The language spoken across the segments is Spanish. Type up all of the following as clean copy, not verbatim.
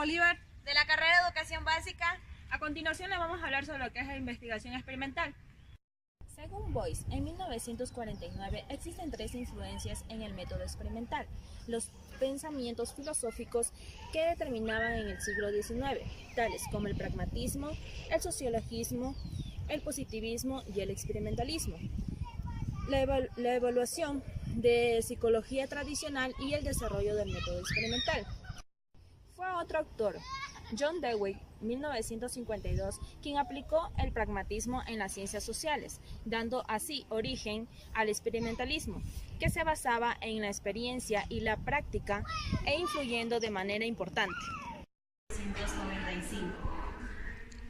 Bolívar, de la carrera de Educación Básica. a continuación le vamos a hablar sobre lo que es la investigación experimental. Según Boyce, en 1949 existen tres influencias en el método experimental: los pensamientos filosóficos que determinaban en el siglo XIX, tales como el pragmatismo, el sociologismo, el positivismo y el experimentalismo, la evaluación de psicología tradicional y el desarrollo del método experimental. Fue otro autor, John Dewey, 1952, quien aplicó el pragmatismo en las ciencias sociales, dando así origen al experimentalismo, que se basaba en la experiencia y la práctica e influyendo de manera importante. 1995.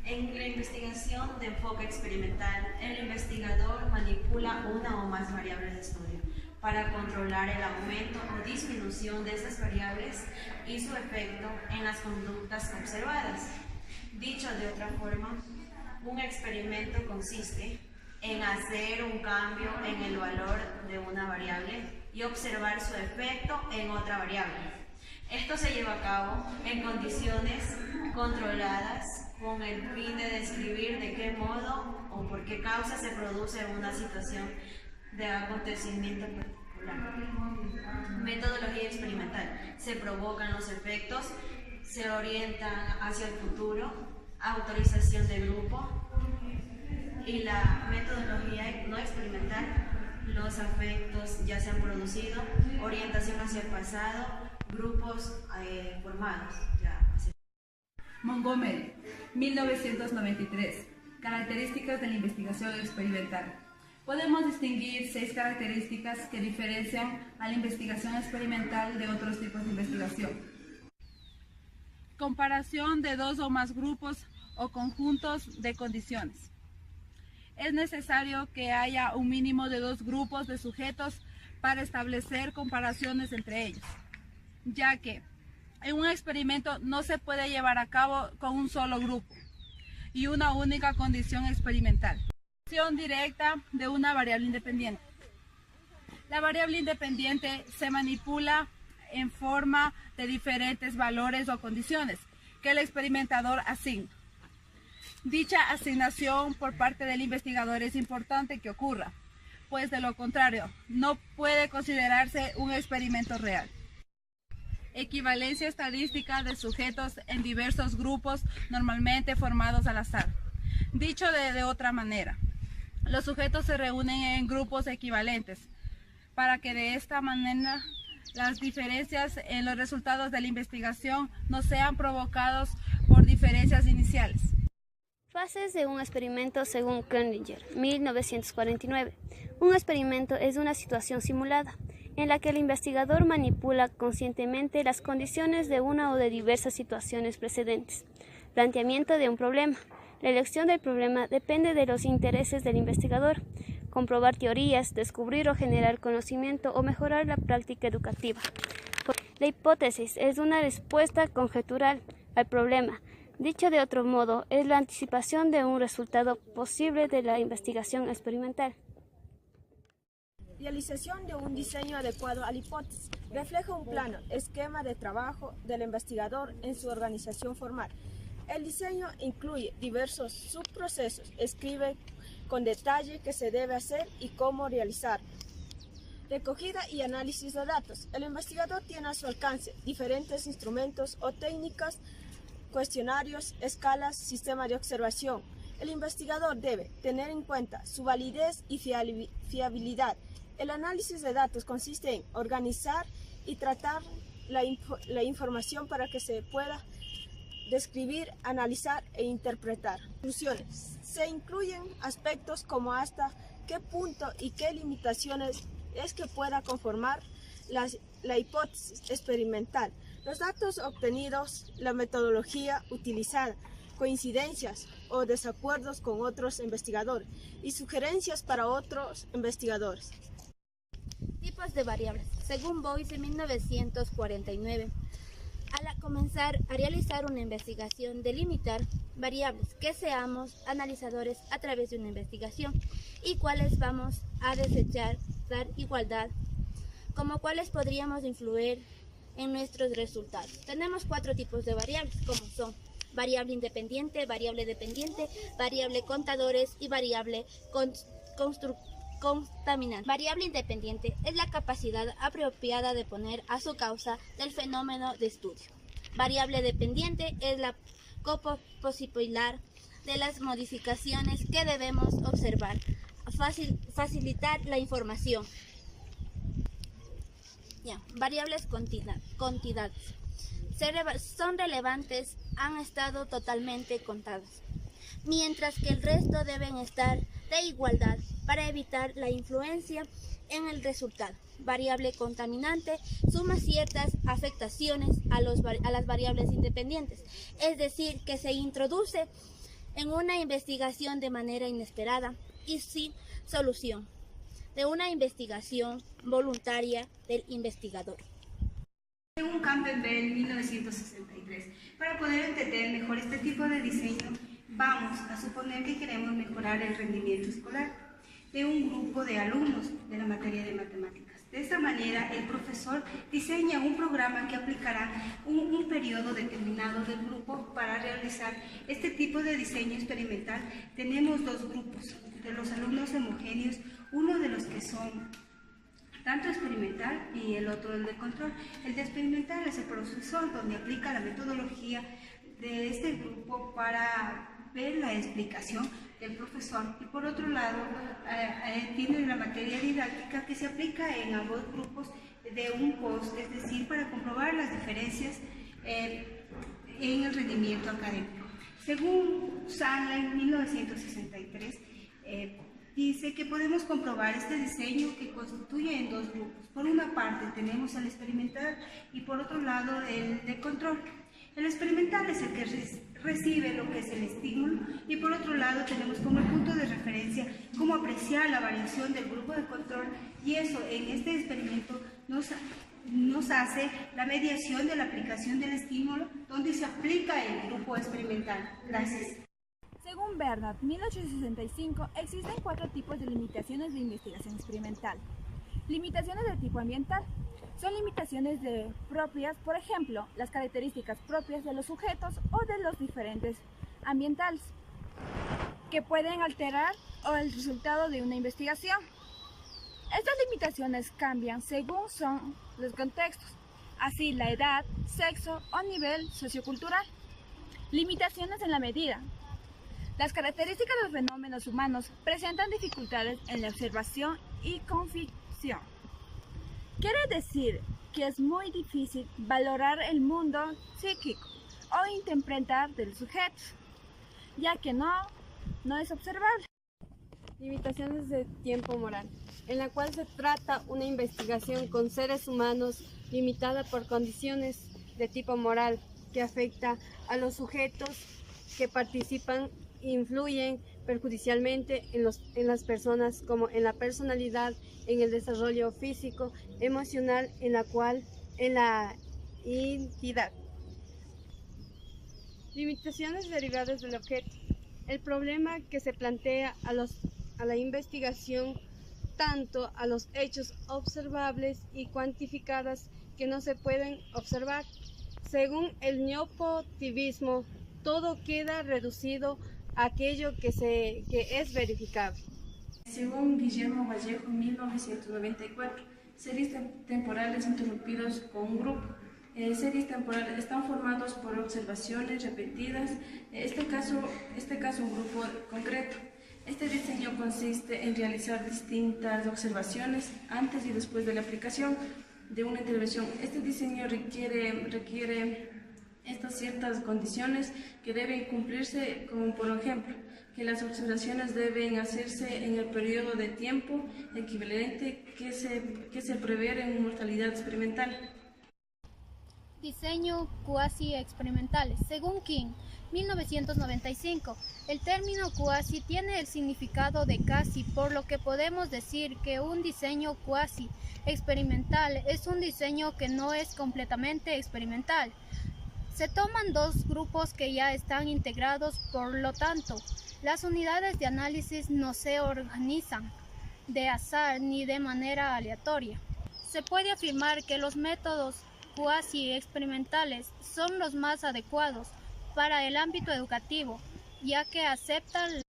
En la investigación de enfoque experimental, el investigador manipula una o más variables de estudio para controlar el aumento o disminución de estas variables y su efecto en las conductas observadas. Dicho de otra forma, un experimento consiste en hacer un cambio en el valor de una variable y observar su efecto en otra variable. Esto se lleva a cabo en condiciones controladas con el fin de describir de qué modo o por qué causa se produce una situación de acontecimiento particular. Metodología experimental. Se provocan los efectos, se orientan hacia el futuro, autorización de grupo. Y la metodología no experimental, los efectos ya se han producido, orientación hacia el pasado, grupos formados. Montgomery, 1993. Características de la investigación experimental. Podemos distinguir 6 características que diferencian a la investigación experimental de otros tipos de investigación. Comparación de dos o más grupos o conjuntos de condiciones. Es necesario que haya un mínimo de 2 grupos de sujetos para establecer comparaciones entre ellos, ya que en un experimento no se puede llevar a cabo con un solo grupo y una única condición experimental. Directa de una variable independiente. La variable independiente se manipula en forma de diferentes valores o condiciones que el experimentador asigna. Dicha asignación por parte del investigador es importante que ocurra, pues de lo contrario no puede considerarse un experimento real. Equivalencia estadística de sujetos en diversos grupos normalmente formados al azar. Dicho de otra manera, los sujetos se reúnen en grupos equivalentes para que de esta manera las diferencias en los resultados de la investigación no sean provocados por diferencias iniciales. Fases de un experimento según Könlinger, 1949. Un experimento es una situación simulada en la que el investigador manipula conscientemente las condiciones de una o de diversas situaciones precedentes. Planteamiento de un problema. La elección del problema depende de los intereses del investigador. Comprobar teorías, descubrir o generar conocimiento o mejorar la práctica educativa. La hipótesis es una respuesta conjetural al problema. Dicho de otro modo, es la anticipación de un resultado posible de la investigación experimental. Realización de un diseño adecuado a la hipótesis. Refleja un plano, esquema de trabajo del investigador en su organización formal. El diseño incluye diversos subprocesos. Escribe con detalle qué se debe hacer y cómo realizarlo. Recogida y análisis de datos. El investigador tiene a su alcance diferentes instrumentos o técnicas, cuestionarios, escalas, sistemas de observación. El investigador debe tener en cuenta su validez y fiabilidad. El análisis de datos consiste en organizar y tratar la información para que se pueda describir, analizar e interpretar. Conclusiones. Se incluyen aspectos como hasta qué punto y qué limitaciones es que pueda conformar la hipótesis experimental, los datos obtenidos, la metodología utilizada, coincidencias o desacuerdos con otros investigadores y sugerencias para otros investigadores. Tipos de variables. Según Boyce en 1949, al comenzar a realizar una investigación, delimitar variables que seamos analizadores a través de una investigación y cuáles vamos a desechar, dar igualdad, como cuáles podríamos influir en nuestros resultados. Tenemos 4 tipos de variables, como son variable independiente, variable dependiente, variable contadores y variable contaminante. Variable independiente es la capacidad apropiada de poner a su causa del fenómeno de estudio. Variable dependiente es la posibilidad de las modificaciones que debemos observar, facilitar la información. Variables cantidades son relevantes, han estado totalmente contadas, mientras que el resto deben estar de igualdad para evitar la influencia en el resultado. Variable contaminante suma ciertas afectaciones a las variables independientes, es decir, que se introduce en una investigación de manera inesperada y sin solución, de una voluntaria del investigador. Según Campbell, 1963, para poder entender mejor este tipo de diseño, vamos a suponer que queremos mejorar el rendimiento escolar de un grupo de alumnos de la materia de matemáticas. De esta manera, el profesor diseña un programa que aplicará un periodo determinado del grupo para realizar este tipo de diseño experimental. Tenemos 2 grupos de los alumnos homogéneos, uno de los que son tanto experimental y el otro el de control. El de experimental es el profesor donde aplica la metodología de este grupo para ver la explicación del profesor, y por otro lado tiene la materia didáctica que se aplica en ambos grupos de un post, es decir, para comprobar las diferencias en el rendimiento académico. Según Sandler, 1963, dice que podemos comprobar este diseño que constituye en 2 grupos. Por una parte tenemos el experimental y por otro lado el de control. El experimental es el que recibe lo que es el estímulo, y por otro lado tenemos como el punto de referencia cómo apreciar la variación del grupo de control, y eso en este experimento nos hace la mediación de la aplicación del estímulo donde se aplica el grupo experimental. Gracias. Según Bernard, 1865, existen 4 tipos de limitaciones de investigación experimental. Limitaciones de tipo ambiental. Son limitaciones propias, por ejemplo, las características propias de los sujetos o de los diferentes ambientales, que pueden alterar el resultado de una investigación. Estas limitaciones cambian según son los contextos, así la edad, sexo o nivel sociocultural. Limitaciones en la medida. Las características de los fenómenos humanos presentan dificultades en la observación y confección. Quiere decir que es muy difícil valorar el mundo psíquico o interpretar del sujeto, ya que no es observable. Limitaciones de tiempo moral, en la cual se trata una investigación con seres humanos limitada por condiciones de tipo moral que afecta a los sujetos que participan e influyen perjudicialmente en las personas, como en la personalidad, en el desarrollo físico, emocional, en la identidad. Limitaciones derivadas del objeto. El problema que se plantea a la investigación, tanto a los hechos observables y cuantificadas que no se pueden observar. Según el neopositivismo, todo queda reducido a aquello que es verificable. Según Guillermo Vallejo, 1994, series temporales interrumpidos con un grupo. Series temporales están formados por observaciones repetidas, este caso un grupo concreto. Este diseño consiste en realizar distintas observaciones antes y después de la aplicación de una intervención. Este diseño requiere estas ciertas condiciones que deben cumplirse, como por ejemplo, que las observaciones deben hacerse en el periodo de tiempo equivalente que se prevé en mortalidad experimental. Diseño cuasi experimentales. Según King, 1995, el término cuasi tiene el significado de casi, por lo que podemos decir que un diseño cuasi experimental es un diseño que no es completamente experimental. Se toman 2 grupos que ya están integrados, por lo tanto, las unidades de análisis no se organizan de azar ni de manera aleatoria. Se puede afirmar que los métodos cuasi experimentales son los más adecuados para el ámbito educativo, ya que aceptan